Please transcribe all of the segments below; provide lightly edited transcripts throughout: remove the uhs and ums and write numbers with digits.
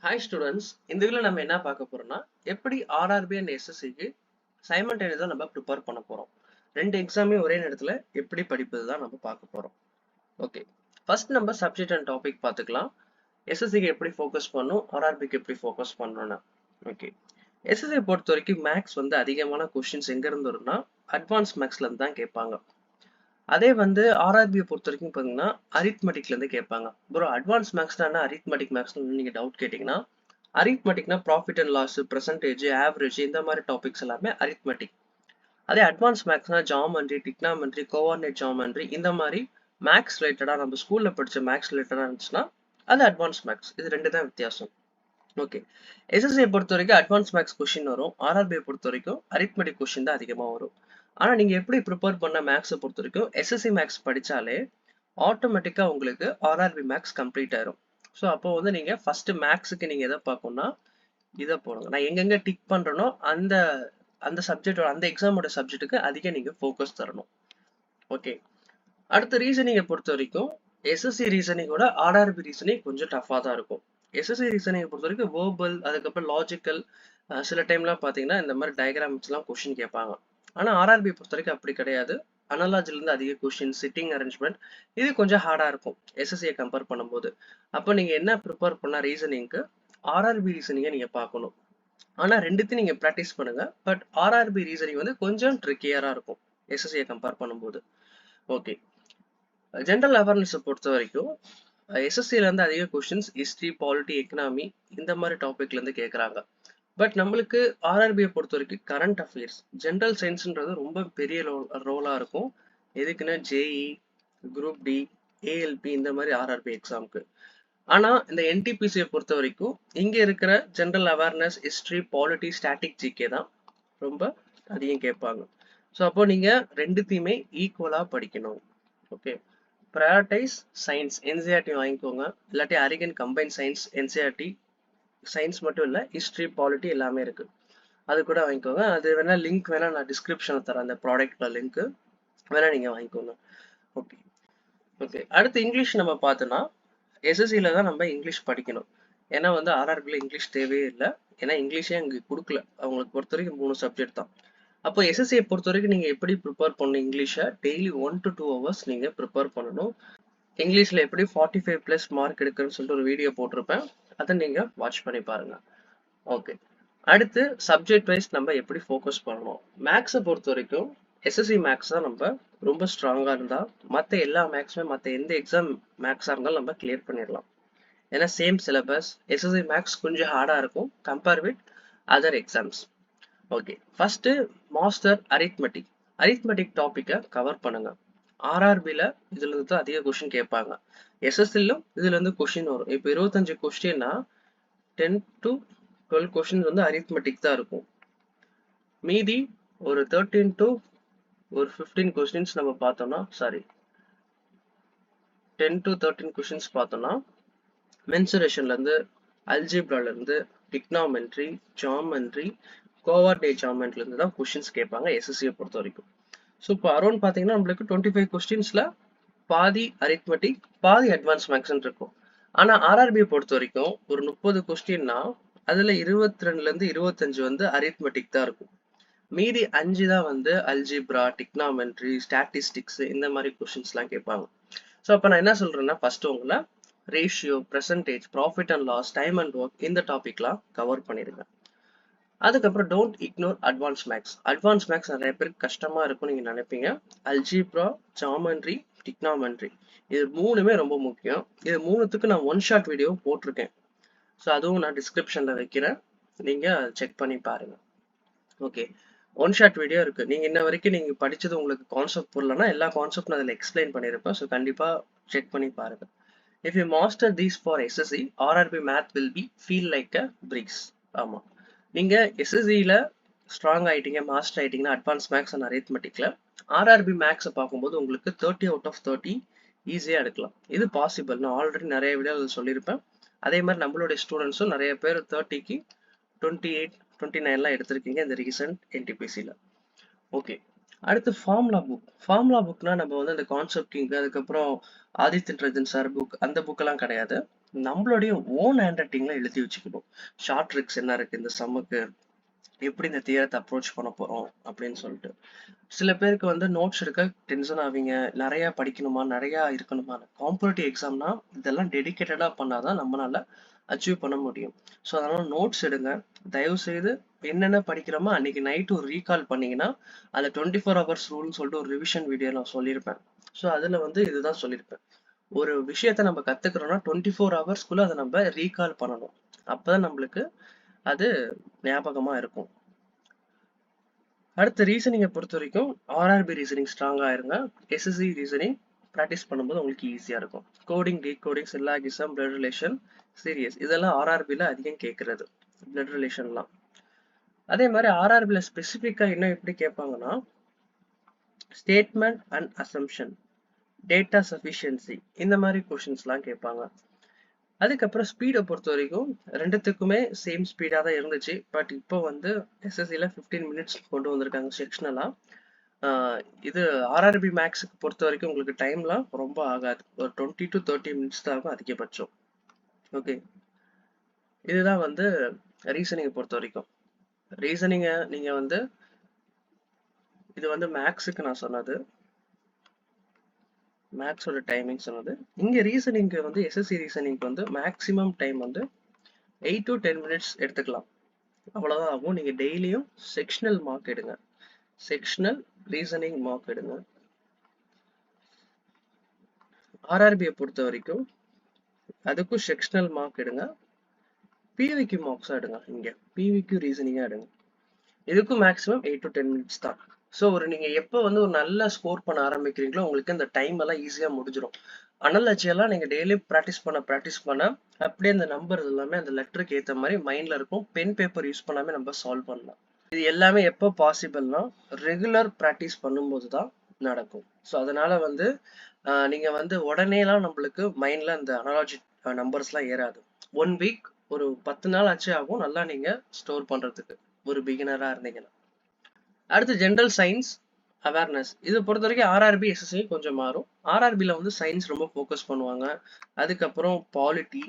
Hi students, இந்த வீடியோல நம்ம என்ன பார்க்க போறோம்னா எப்படி RRB and SSCக்கு சைமல்டேனியஸா நம்ம ப்ரிப்பேர் பண்ண போறோம். ரெண்டு எக்ஸாமே ஒரே நேரத்துல எப்படி படிப்பது தான் நம்ம பார்க்க போறோம். ஓகே. ஃபர்ஸ்ட் நம்ம சப்ஜெக்ட் அண்ட் டாபிக் பார்த்துக்கலாம். SSCக்கு எப்படி ஃபோக்கஸ் பண்ணனும், RRBக்கு எப்படி ஃபோக்கஸ் பண்ணனும்னா. ஓகே. SSC பொறுத்த வரைக்கும் மேக்ஸ் வந்து அதிகமான क्वेश्चंस எங்க இருந்து வரும்னா அட்வான்ஸ் மேக்ஸ்ல இருந்து தான் கேட்பாங்க. அதே வந்து ஆர்ஆர்பியை பொறுத்த வரைக்கும் பார்த்தீங்கன்னா அரித்மெட்டிக்ல இருந்து கேட்பாங்க. ப்ரோ அட்வான்ஸ் மேக்ஸ்னா என்ன, அரித்மெட்டிக் மேக்ஸ்னு நீங்க டவுட் கேட்டீங்கன்னா, அரித்மெட்டிக்னா profit and loss, percentage, average இந்த மாதிரி டாபிக்ஸ் எல்லாமே அரித்மெட்டிக். அதே அட்வான்ஸ் மேக்ஸ்னா ஜாமெண்ட்ரி, டிக்னாமெண்ட்ரி, கோஆர்டினேட் ஜாமெண்ட்ரி இந்த மாதிரி மேக்ஸ் ரிலேட்டடா நம்ம ஸ்கூல்ல படிச்ச மேக்ஸ் ரிலேட்டடா இருந்துச்சுன்னா அது அட்வான்ஸ் மேக்ஸ். இது ரெண்டு தான் வித்தியாசம். ஓகே. எஸ்எஸ்சியை பொறுத்த வரைக்கும் அட்வான்ஸ் மேக்ஸ் கொஸ்டின் வரும். ஆர்ஆர்பியை பொறுத்த வரைக்கும் அரித்மெட்டிக் கொஸ்டின் தான் அதிகமா வரும். ஆனா நீங்க எப்படி ப்ரிப்பேர் பண்ண மேக்ஸை பொறுத்த வரைக்கும் எஸ்எஸ்சி மேக்ஸ் படிச்சாலே ஆட்டோமேட்டிக்கா உங்களுக்கு ஆர்ஆர்பி மேக்ஸ் கம்ப்ளீட் ஆயிரும். ஸோ அப்போ வந்து நீங்க ஃபர்ஸ்ட் மேக்ஸுக்கு நீங்க எதை பார்க்கணும்னா இதை போடுங்க. நான் எங்கெங்க டிக் பண்றேனோ அந்த அந்த சப்ஜெக்டோட அந்த எக்ஸாமோட சப்ஜெக்ட்டுக்கு அதிக நீங்க ஃபோக்கஸ் தரணும். ஓகே. அடுத்த ரீசனிங்கை பொறுத்த வரைக்கும் எஸ்எஸ்சி ரீசனிங்கோட ஆர்ஆர்பி ரீசனிங் கொஞ்சம் டஃபா தான் இருக்கும். எஸ்எஸ்சி ரீசனிங்கை பொறுத்த வரைக்கும் வேர்பல், அதுக்கப்புறம் லாஜிக்கல், சில டைம்லாம் பார்த்தீங்கன்னா இந்த மாதிரி டயக்ராம்ஸ்லாம் கொஷின் கேட்பாங்க. ஆனால் ஆர்ஆர்பி பொறுத்த வரைக்கும் அப்படி கிடையாது. அனலாஜிலேருந்து அதிக கொஷின், சிட்டிங் அரேஞ்ச்மெண்ட் இது கொஞ்சம் ஹார்டாக இருக்கும் எஸ்எஸ்சியை கம்பேர் பண்ணும்போது. அப்போ நீங்கள் என்ன ப்ரிப்பேர் பண்ண ரீசனிங்க்கு ஆர்ஆர்பி ரீசனிங்கை நீங்கள் பார்க்கணும். ஆனால் ரெண்டுத்தையும் நீங்கள் ப்ராக்டிஸ் பண்ணுங்க. பட் ஆர்ஆர்பி ரீசனிங் வந்து கொஞ்சம் ட்ரிக்கியராக இருக்கும் எஸ்எஸ்சியை கம்பேர் பண்ணும்போது. ஓகே. ஜென்ரல் அவேர்னஸை பொறுத்த வரைக்கும் எஸ்எஸ்சில இருந்து அதிக கொஸ்டின்ஸ் ஹிஸ்ட்ரி, பாலிட்டி, எக்கனாமி இந்த மாதிரி டாபிக்ல இருந்து கேட்குறாங்க. பட் நம்மளுக்கு ஆர்ஆர்பியை பொறுத்த வரைக்கும் கரண்ட் அஃபேர்ஸ், ஜென்ரல் சயின்ஸ்ன்றது ரொம்ப பெரிய ரோலா இருக்கும். எதுக்குன்னா ஜேஇ, குரூப் டி, ஏஎல்பி இந்த மாதிரி ஆர்ஆர்பி எக்ஸாமுக்கு. ஆனா இந்த என்டிபிசியை பொறுத்த வரைக்கும் இங்க இருக்கிற general awareness, history, polity, static, GK தான் ரொம்ப அதிகம் கேட்பாங்க. ஸோ அப்போ நீங்க ரெண்டுத்தையுமே ஈக்குவலா படிக்கணும். ஓகே. ப்ரையாரிட்டைஸ் சயின்ஸ் என்சிஆர்டி வாங்கிக்கோங்க. இல்லாட்டி அரிகன் கம்பைன் சயின்ஸ் என்சிஆர்டி, சயின்ஸ் மட்டும் இல்லை ஹிஸ்ட்ரி, பாலிட்டி எல்லாமே இருக்கு, அது கூட வாங்கிக்கோங்க. அது வேணா லிங்க் வேணா நான் டிஸ்கிரிப்ஷனில் தரேன், அந்த ப்ராடக்ட்ல லிங்க் வேணா நீங்க வாங்கிக்கோங்க. ஓகே. ஓகே. அடுத்து இங்கிலீஷ் நம்ம பார்த்தோன்னா எஸ்எஸ்சியில் தான் நம்ம இங்கிலீஷ் படிக்கணும். ஏன்னா வந்து ஆர்ஆர்பியில் இங்கிலீஷ் தேவையே இல்லை. ஏன்னா இங்கிலீஷே அங்கே கொடுக்கல, அவங்களுக்கு பொறுத்த வரைக்கும் 3 சப்ஜெக்ட் தான். அப்போ எஸ்எஸ்சியை பொறுத்த வரைக்கும் நீங்கள் எப்படி ப்ரிப்பேர் பண்ணணும், இங்கிலீஷை டெய்லி 1 to 2 hours நீங்கள் ப்ரிப்பேர் பண்ணணும். இங்கிலீஷில் எப்படி 45+ மார்க் எடுக்குன்னு சொல்லிட்டு ஒரு வீடியோ போட்டிருப்பேன், அதை நீங்கள் வாட்ச் பண்ணி பாருங்க. ஓகே. அடுத்து சப்ஜெக்ட் வைஸ் நம்ம எப்படி ஃபோக்கஸ் பண்ணணும். மேக்ஸை பொறுத்த வரைக்கும் எஸ்எஸ்சி மேக்ஸ் தான் நம்ம ரொம்ப ஸ்ட்ராங்காக இருந்தால் மற்ற எல்லா மேக்ஸுமே மற்ற எந்த எக்ஸாம் மேக்ஸாக இருந்தாலும் நம்ம கிளியர் பண்ணிடலாம். ஏன்னா சேம் சிலபஸ். எஸ்எஸ்சி மேக்ஸ் கொஞ்சம் ஹார்டாக இருக்கும் compare with other exams. Okay. First master arithmetic. Arithmetic டாப்பிக்கை கவர் பண்ணுங்க. ஆர்ஆர்பியில் இதுல இருந்து தான் அதிக கொஸ்டின் கேட்பாங்க. எஸ்எஸ்சிலும் இதுல இருந்து கொஸ்டின் வரும். இப்போ 25 கொஸ்டின்னா 10 to 12 கொஸ்டின் வந்து அரித்மெட்டிக் தான் இருக்கும். மீதி ஒரு 13 to 15 கொஸ்டின்ஸ் நம்ம பார்த்தோம்னா, சாரி 10 to 13 கொஸ்டின்ஸ் பார்த்தோம்னா மென்சுரேஷன்ல இருந்து, அல்ஜிப்ரால இருந்து, டிக்னாமெண்ட்ரி, ஜாமெண்ட்ரி, கோஆர்டினேட் ஜாமெண்ட்ரில இருந்து தான் கொஸ்டின்ஸ் கேட்பாங்க எஸ்எஸ்சியை பொறுத்த வரைக்கும். ஸோ இப்போ அரௌண்ட் பார்த்தீங்கன்னா நம்மளுக்கு 25 கொஸ்டின்ஸ்ல பாதி அரித்மெட்டிக், பாதி அட்வான்ஸ் மேக்ஸ்ன்னு இருக்கும். ஆனா ஆர்ஆர்பியை பொறுத்த வரைக்கும் ஒரு 30 கொஸ்டின்னா அதுல 22ல இருந்து 25 வந்து அரித்மெட்டிக் தான் இருக்கும். மீதி 5 தான் வந்து அல்ஜிப்ரா, டிக்னாமெண்ட்ரி, ஸ்டாட்டிஸ்டிக்ஸ் இந்த மாதிரி கொஸ்டின்ஸ்லாம் கேட்பாங்க. ஸோ அப்போ நான் என்ன சொல்றேன்னா ஃபர்ஸ்ட் உங்களை ratio, percentage, profit and loss, time and work இந்த டாபிக்லாம் கவர் பண்ணிடுங்க. அதுக்கப்புறம் don't ignore advance maths. Advance maths நிறைய பேருக்கு கஷ்டமா இருக்கும்னு நீங்க நினைப்பீங்க. அல்ஜிப்ரா, ஜாமெண்ட்ரி, டிக்னாமெண்ட்ரி இது 3மே ரொம்ப முக்கியம். இது 3த்துக்கு நான் ஒன் ஷாட் வீடியோ போட்டிருக்கேன். ஸோ அதுவும் நான் டிஸ்கிரிப்ஷன்ல வைக்கிறேன், நீங்க செக் பண்ணி பாருங்க. ஓகே. ஒன் ஷாட் வீடியோ இருக்கு. நீங்க இன்ன வரைக்கும் நீங்க படிச்சது உங்களுக்கு கான்செப்ட் புரியலன்னா எல்லா கான்செப்ட் நான் அதில் எக்ஸ்பிளைன் பண்ணியிருப்பேன். ஸோ கண்டிப்பா செக் பண்ணி பாருங்க. If you master these for SSC, RRB math will be feel like a breeze. ஆமா. நீங்க SSCல ஸ்ட்ராங் ஆயிட்டீங்க, மாஸ்டர் ஆயிட்டீங்கன்னா அட்வான்ஸ் மேக்ஸ் அண்ட் அரித்மெட்டிக்ல ஆர்ஆர்பி மேக்ஸை பார்க்கும்போது உங்களுக்கு 30 out of 30 ஈஸியா எடுக்கலாம். இது பாசிபிள். நான் ஆல்ரெடி நிறைய வீடியோவில் சொல்லியிருப்பேன். அதே மாதிரி நம்மளுடைய ஸ்டூடெண்ட்ஸும் நிறைய பேர் 30க்கு 28, 29லாம் எடுத்திருக்கீங்க இந்த ரீசன்ட் என்டிபிசியில். ஓகே. அடுத்து ஃபார்முலா புக். ஃபார்முலா புக்னா நம்ம வந்து அந்த கான்செப்ட் கிங், அதுக்கப்புறம் ஆதித்யன் ரஞ்சன் சார் புக், அந்த புக்கெல்லாம் கிடையாது. நம்மளுடைய ஓன் ஹேண்ட் ரைட்டிங்ல எழுதி வச்சுக்கணும். ஷார்ட் ட்ரிக்ஸ் என்ன இருக்கு இந்த சம்முக்கு, எப்படி இந்த தியரத்தை அப்ரோச் பண்ண போறோம் அப்படின்னு சொல்லிட்டு. சில பேருக்கு வந்து நோட்ஸ் எடுக்க டென்ஷன் ஆவீங்க, நிறைய படிக்கணுமா, நிறைய இருக்கணுமா. காம்படிட்டிவ் எக்ஸாம்னா இதெல்லாம் டெடிகேட்டடா பண்ணாதான் நம்மளால அச்சீவ் பண்ண முடியும். ஸோ அதனால நோட்ஸ் எடுங்க. தயவு செய்து என்னென்ன படிக்கிறோமோ அன்னைக்கு நைட் ஒரு ரீகால் பண்ணீங்கன்னா, அந்த 24 hours ரூல்னு சொல்லிட்டு ஒரு ரிவிஷன் வீடியோ நான் சொல்லியிருப்பேன். ஸோ அதுல வந்து இதுதான் சொல்லியிருப்பேன். ஒரு விஷயத்த நம்ம கத்துக்கிறோம்னா 24 hours அதை நம்ம ரீகால் பண்ணணும். அப்பதான் நம்மளுக்கு அது ஞாபகமா இருக்கும். அடுத்த ரீசனிங்கை பொறுத்த வரைக்கும் ஆர்ஆர்பி ரீசனிங் ஸ்ட்ராங்கா இருங்க. எஸ்எஸ்சி ரீசனிங் ப்ராக்டிஸ் பண்ணும்போது உங்களுக்கு ஈஸியா இருக்கும். Coding, decoding, syllogism, blood relation, series இதெல்லாம் ஆர்ஆர்பில அதிகம் கேட்கறது, பிளட் ரிலேஷன்லாம். அதே மாதிரி ஆர்ஆர்பில ஸ்பெசிஃபிக்கா இன்னும் எப்படி கேட்பாங்கன்னா, statement and assumption, data sufficiency, இந்த மாதிரி கொஷின்ஸ்லாம் கேட்பாங்க. அதுக்கப்புறம் ஸ்பீடை பொறுத்த வரைக்கும் ரெண்டுத்துக்குமே சேம் ஸ்பீடாக தான் இருந்துச்சு. பட் இப்போ வந்து எஸ்எஸ்சியில் 15 minutes கொண்டு வந்திருக்காங்க செக்ஷனலாக. இது ஆர்ஆர்பி மேக்ஸுக்கு பொறுத்த வரைக்கும் உங்களுக்கு டைம்லாம் ரொம்ப ஆகாது, ஒரு 20 to 30 minutes தான் ஆகும் அதிகபட்சம். ஓகே, இதுதான் வந்து ரீசனிங்கை பொறுத்த வரைக்கும். ரீசனிங்கை நீங்கள் வந்து இது வந்து மேக்ஸுக்கு நான் சொன்னது, மேக்ஸோட டைமிங் சொன்னது. இங்கே ரீசனிங்க்கு வந்து எஸ்எஸ்சி ரீசனிங்க்கு வந்து மேக்ஸிமம் டைம் வந்து 8 to 10 minutes எடுத்துக்கலாம். அவ்வளவுதான் ஆகும். நீங்க டெய்லியும் செக்ஷனல் மார்க் எடுங்க, செக்ஷனல் ரீசனிங் மார்க் எடுங்க. ஆர்ஆர்பியை பொறுத்த வரைக்கும் அதுக்கும் செக்ஷனல் மார்க் எடுங்க, பிவிக்கு மார்க்ஸா எடுங்க. இங்க பிவிக்கு ரீசனிங்கா எடுங்க. இதுக்கும் மேக்ஸிமம் 8 to 10 minutes தான். ஸோ நீங்க எப்போ வந்து ஒரு நல்ல ஸ்கோர் பண்ண ஆரம்பிக்கிறீங்களோ உங்களுக்கு இந்த டைம் எல்லாம் ஈஸியா முடிஞ்சிடும். அனலஜியெல்லாம் நீங்க டெய்லி ப்ராக்டிஸ் பண்ண அப்படியே அந்த நம்பர் எல்லாமே அந்த லெட்டருக்கு ஏற்ற மாதிரி மைண்ட்ல இருக்கும். பென் பேப்பர் யூஸ் பண்ணாம நம்ம சால்வ் பண்ணலாம். இது எல்லாமே எப்போ பாசிபிள்னா ரெகுலர் ப்ராக்டிஸ் பண்ணும்போது தான் நடக்கும். ஸோ அதனால வந்து நீங்க வந்து உடனேலாம் நம்மளுக்கு மைண்ட்ல அந்த அனாலஜி நம்பர்ஸ்லாம் ஏறாது. 1 week ஒரு 10 நாள் ஆச்சு ஆகும் நல்லா நீங்க ஸ்டோர் பண்றதுக்கு, ஒரு பிகினரா இருந்தீங்கன்னா. அடுத்து ஜென்ரல் சயின்ஸ் அவேர்னஸ். இதை பொறுத்த வரைக்கும் ஆர்ஆர்பி எஸ்எஸ்சி கொஞ்சம் மாறும். ஆர்ஆர்பியில் வந்து சயின்ஸ் ரொம்ப ஃபோக்கஸ் பண்ணுவாங்க. அதுக்கப்புறம் பாலிட்டி,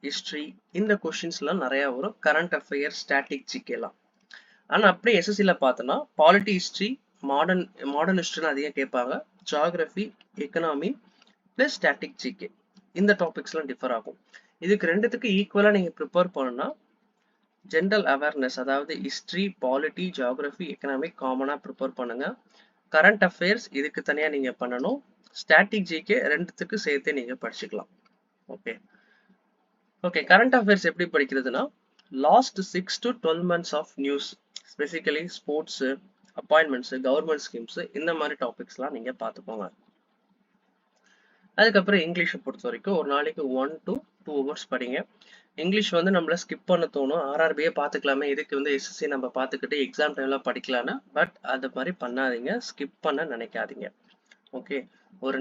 ஹிஸ்ட்ரி, இந்த கொஷின்ஸ்லாம் நிறைய வரும். கரண்ட் அஃபேர்ஸ், ஸ்டாட்டிக், ஜிகேலாம். ஆனால் அப்படியே எஸ்எஸ்சியில் பார்த்தோன்னா பாலிட்டி, ஹிஸ்ட்ரி, மாடர்ன் ஹிஸ்ட்ரின்னு அதிகம் கேட்பாங்க. Geography, economy plus static, GK, இந்த டாபிக்ஸ்லாம் டிஃபர் ஆகும். இதுக்கு ரெண்டுத்துக்கு ஈக்குவலாக நீங்கள் ப்ரிப்பேர் பண்ணணும்னா ஜென்ரல் அவேர்னஸ், அதாவது ஹிஸ்ட்ரி, பாலிட்டி, ஜியாகிரபி, எக்கனாமிக் காமனாக ப்ரிப்பேர் பண்ணுங்க. கரண்ட் அஃபேர்ஸ் இதுக்கு தனியாக நீங்கள் பண்ணணும். ஸ்டாட்டிக், ஜிகே ரெண்டுத்துக்கு சேர்த்தே நீங்கள் படிச்சுக்கலாம். ஓகே ஓகே கரண்ட் அஃபேர்ஸ் எப்படி படிக்கிறதுனா, last 6 to 12 months of news, specifically sports, appointments, government schemes, இந்த மாதிரி டாபிக்ஸ்லாம் நீங்கள் பார்த்துக்கோங்க. அதுக்கப்புறம் இங்கிலீஷை பொறுத்த வரைக்கும் ஒரு நாளைக்கு 1 to 2 hours படிங்க. இங்கிலீஷ் வந்து நம்மள ஸ்கிப் பண்ண தோணும், ஆர்ஆர்பியே பார்த்துக்கலாமே, இதுக்கு வந்து எஸ்எஸ்சி நம்ம பார்த்துக்கிட்டு எக்ஸாம் டைம்ல படிக்கலான்னு. பட் அது மாதிரி பண்ணாதீங்க, ஸ்கிப் பண்ண நினைக்காதீங்க. ஓகே, ஒரு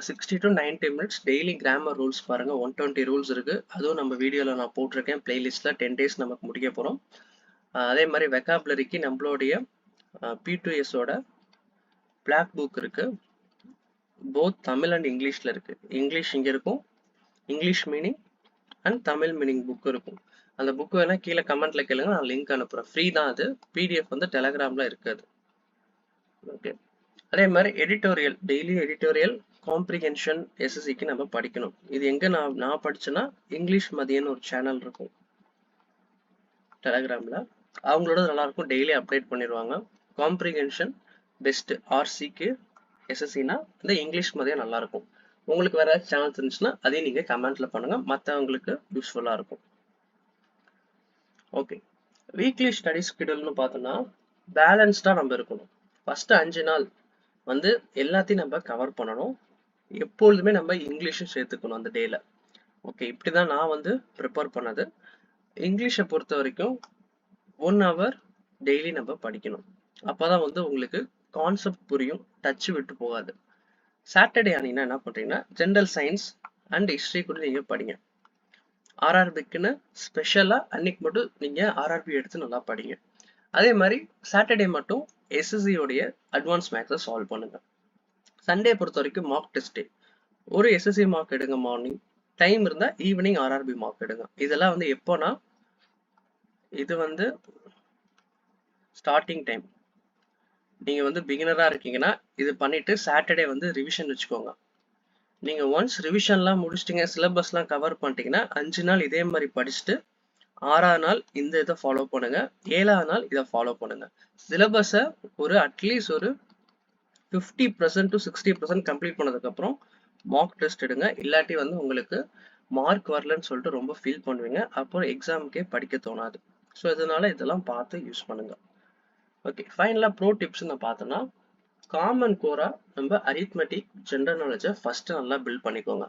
60 to 90 minutes daily grammar rules பாருங்க. 120 ரூல்ஸ் இருக்கு, அதுவும் நம்ம வீடியோவில் நான் போட்டிருக்கேன் பிளேலிஸ்ட்ல. 10 days நமக்கு முடிக்க போகிறோம். அதே மாதிரி வெக்காபுலரிக்கு நம்மளுடைய P2Sஓட பிளாக் புக் இருக்கு, போத் தமிழ் அண்ட் இங்கிலீஷ்ல இருக்கு. இங்கிலீஷ் இங்கே இருக்கும், English meaning and Tamil meaning book இருக்கும். அந்த புக் வேணா கீழே கமெண்ட்ல கேளுங்க, நான் லிங்க் அனுப்புறேன். ஃப்ரீ தான் அது. பிடிஎஃப் வந்து டெலகிராம்ல இருக்காது. ஓகே, அதே மாதிரி எடிட்டோரியல், டெய்லி எடிட்டோரியல் காம்ப்ரிஹென்ஷன் எஸ்எஸ்சிக்கு நம்ம படிக்கணும். இது எங்க நான் படிச்சேன்னா இங்கிலீஷ் மதியன்னு ஒரு சேனல் இருக்கும் டெலகிராம்ல, அவங்களோட நல்லா இருக்கும், டெய்லி அப்டேட் பண்ணிடுவாங்க. காம்ப்ரிஹென்ஷன் பெஸ்ட் ஆர்சிக்கு எஸ்எஸ்சினா இந்த இங்கிலீஷ் மதியம் நல்லா இருக்கும். உங்களுக்கு வேற சேனல் இருந்துச்சுன்னா அதையும் நீங்க கமெண்ட்ல பண்ணுங்க, மற்றவங்களுக்கு யூஸ்ஃபுல்லா இருக்கும். ஓகே, வீக்லி ஸ்டடி ஸ்கெடியூல்னு பார்த்தோம்னா பேலன்ஸ்டா நம்ம இருக்கணும். ஃபர்ஸ்ட் 5 நாள் வந்து எல்லாத்தையும் நம்ம கவர் பண்ணணும். எப்பொழுதுமே நம்ம இங்கிலீஷும் சேர்த்துக்கணும் அந்த டேல. ஓகே, இப்படிதான் நான் வந்து ப்ரிப்பேர் பண்ணது. இங்கிலீஷை பொறுத்த வரைக்கும் 1 hour டெய்லி நம்ம படிக்கணும். அப்பதான் வந்து உங்களுக்கு கான்செப்ட் புரியும், டச் விட்டு போகாது. சாட்டர்டே ஆனீங்கன்னா என்ன பண்றீங்கன்னா ஜென்ரல் சயின்ஸ் அண்ட் ஹிஸ்டரி கூட நீங்க படிங்க. ஆர்ஆர்பிக்குன்னு ஸ்பெஷலா அன்னைக்கு மட்டும் நீங்க ஆர்ஆர்பி எடுத்து நல்லா படிங்க. அதே மாதிரி சாட்டர்டே மட்டும் எஸ்எஸ்சியோடைய அட்வான்ஸ் மேக்ஸை சால்வ் பண்ணுங்க. சண்டே பொறுத்த வரைக்கும் மார்க் டெஸ்ட், ஒரு எஸ்எஸ்சி மார்க் எடுங்க மார்னிங், டைம் இருந்தா ஈவினிங் ஆர்ஆர்பி மார்க் எடுங்க. இதெல்லாம் வந்து எப்போனா, இது வந்து ஸ்டார்டிங் டைம். நீங்க வந்து பிகினரா இருக்கீங்கன்னா இது பண்ணிட்டு சாட்டர்டே வந்து ரிவிஷன் வச்சுக்கோங்க. நீங்க ஒன்ஸ் ரிவிஷன்லாம் முடிச்சிட்டீங்க, சிலபஸ்லாம் கவர் பண்ணிட்டீங்கன்னா 5 நாள் இதே மாதிரி படிச்சுட்டு 6ஆவது நாள் இந்த இதை ஃபாலோ பண்ணுங்க, 7ஆவது நாள் இதை ஃபாலோ பண்ணுங்க. சிலபஸை ஒரு அட்லீஸ்ட் ஒரு 50% to 60% கம்ப்ளீட் பண்ணதுக்கப்புறம் மார்க் டெஸ்ட் எடுங்க. இல்லாட்டி வந்து உங்களுக்கு மார்க் வரலன்னு சொல்லிட்டு ரொம்ப ஃபீல் பண்ணுவீங்க. அப்புறம் எக்ஸாமுக்கே படிக்க தோணாது. ஸோ இதனால இதெல்லாம் பார்த்து யூஸ் பண்ணுங்க. ஓகே, ஃபைனலாக ப்ரோ டிப்ஸ் நான் பார்த்தோன்னா, காமன் கோரா நம்ம அரித்மெட்டிக் ஜென்ரல் நாலேஜை ஃபர்ஸ்ட் நல்லா பில்ட் பண்ணிக்கோங்க.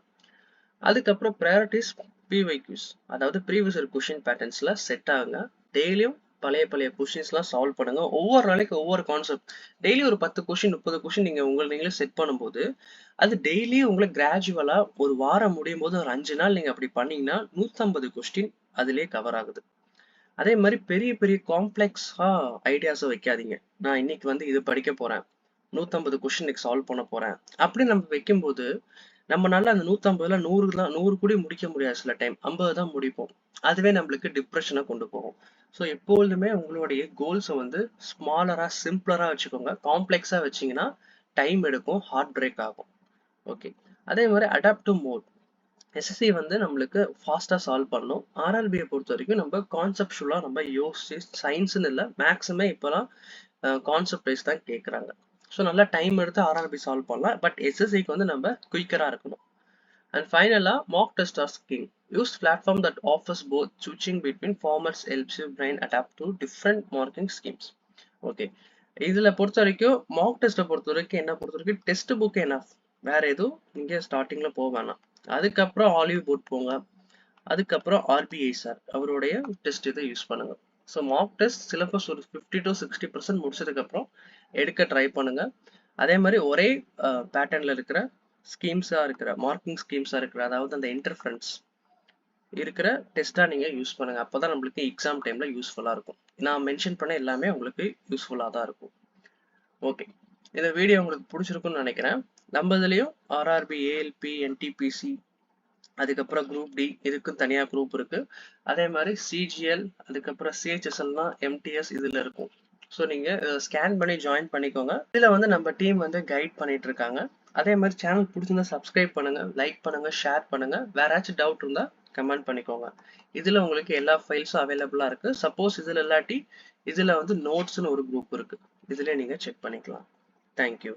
அதுக்கப்புறம் ப்ரையாரிட்டிஸ் பிவைக்யூஸ், அதாவது ப்ரீவியஸ் இயர் கொஷின் பேட்டர்ன்ஸ்ல செட் ஆகுங்க. டெய்லியும் பழைய கொஷின்ஸ்லாம் சால்வ் பண்ணுங்க. ஒவ்வொரு நாளைக்கு ஒவ்வொரு கான்செப்ட், டெய்லி ஒரு 10 கொஷின் 30 கொஷின் நீங்க நீங்களே செட் பண்ணும்போது அது டெய்லி உங்களுக்கு கிராஜுவலா ஒரு வாரம் முடியும் போது ஒரு 5 நாள் நீங்க அப்படி பண்ணீங்கன்னா 150 கொஸ்டின் அதுலயே கவர் ஆகுது. அதே மாதிரி பெரிய பெரிய காம்ப்ளெக்ஸா ஐடியாஸை வைக்காதீங்க. நான் இன்னைக்கு வந்து இது படிக்க போறேன், 150 கொஸ்டின் சால்வ் பண்ண போறேன் அப்படி நம்ம வைக்கும்போது நம்மளால அந்த 150ல 100 கூட முடிக்க முடியாது. சில டைம் 50 தான் முடிப்போம். அதுவே நம்மளுக்கு டிப்ரெஷனை கொண்டு போகும். ஸோ எப்பொழுதுமே உங்களுடைய கோல்ஸை வந்து ஸ்மாலரா சிம்பிளரா வச்சுக்கோங்க. காம்ப்ளெக்ஸா வச்சீங்கன்னா டைம் எடுக்கும், ஹார்ட் பிரேக் ஆகும். ஓகே, அதே மாதிரி அடாப்டிவ் மோட். எஸ்எஸ்சி வந்து நம்மளுக்கு ஃபாஸ்டா சால்வ் பண்ணணும். ஆர்ஆர்பியை பொறுத்த வரைக்கும் நம்ம கான்செப்டுவலா நம்ம யோசிச்சு, சயின்ஸ்னு இல்லை மேக்ஸிமே இப்போலாம் கான்செப்ட் வைஸ் தான் கேட்குறாங்க. ஸோ நல்லா டைம் எடுத்து ஆர்ஆர்பி சால்வ் பண்ணலாம். பட் எஸ்எஸ்சிக்கு வந்து நம்ம குயிக்கரா இருக்கணும். And finally, mock test are king. Use platform that offers both. Switching between formats helps your brain adapt to different marking schemes. Okay. இதுல பொறுத்த வரைக்கும் மார்க் டெஸ்ட்டை பொறுத்த வரைக்கும் என்ன பொறுத்த வரைக்கும் டெஸ்ட் புக் என்ன, வேற எதுவும் நீங்க ஸ்டார்டிங்ல போக வேணாம். அதுக்கப்புறம் ஆலிவ் போர்ட் போங்க, அதுக்கப்புறம் ஆர்பிஐ சார் அவருடைய டெஸ்ட் இதை யூஸ் பண்ணுங்க. ஸோ மார்க் டெஸ்ட் சிலபஸ் ஒரு 50 to 60% முடிச்சதுக்கு அப்புறம் எடுக்க ட்ரை பண்ணுங்க. அதே மாதிரி ஒரே பேட்டர்ன்ல இருக்கிற ஸ்கீம்ஸா இருக்கிற மார்க்கிங் ஸ்கீம்ஸா இருக்கிற, அதாவது அந்த இன்டர்ஃபரன்ஸ் இருக்கிற டெஸ்டா நீங்க யூஸ் பண்ணுங்க. அப்பதான் நம்மளுக்கு எக்ஸாம் டைம்ல யூஸ்ஃபுல்லா இருக்கும். நான் மென்ஷன் பண்ண எல்லாமே உங்களுக்கு யூஸ்ஃபுல்லா தான் இருக்கும். ஓகே, இந்த வீடியோ உங்களுக்கு பிடிச்சிருக்கும்னு நினைக்கிறேன். நம்ம இதுலயும் ஆர்ஆர்பி, ஏஎல்பி, என்டிபிசி, அதுக்கப்புறம் குரூப் டி இதுக்கும் தனியா குரூப் இருக்கு. அதே மாதிரி சிஜிஎல், அதுக்கப்புறம் சிஹெச்எஸ்எல்னா எம்டிஎஸ் இதுல இருக்கும். ஸோ நீங்க ஸ்கேன் பண்ணி ஜாயின் பண்ணிக்கோங்க. இதுல வந்து நம்ம டீம் வந்து கைட் பண்ணிட்டு இருக்காங்க. அதே மாதிரி சேனல் பிடிச்சிருந்தா சப்ஸ்கிரைப் பண்ணுங்க, லைக் பண்ணுங்க, ஷேர் பண்ணுங்க. வேற ஏதாச்சும் டவுட் இருந்தா கமெண்ட் பண்ணிக்கோங்க. இதுல உங்களுக்கு எல்லா ஃபைல்ஸும் அவைலபிளா இருக்கு. சப்போஸ் இதுல இல்லாட்டி இதுல வந்து நோட்ஸ்னு ஒரு குரூப் இருக்கு, இதுல நீங்க செக் பண்ணிக்கலாம். தேங்க்யூ.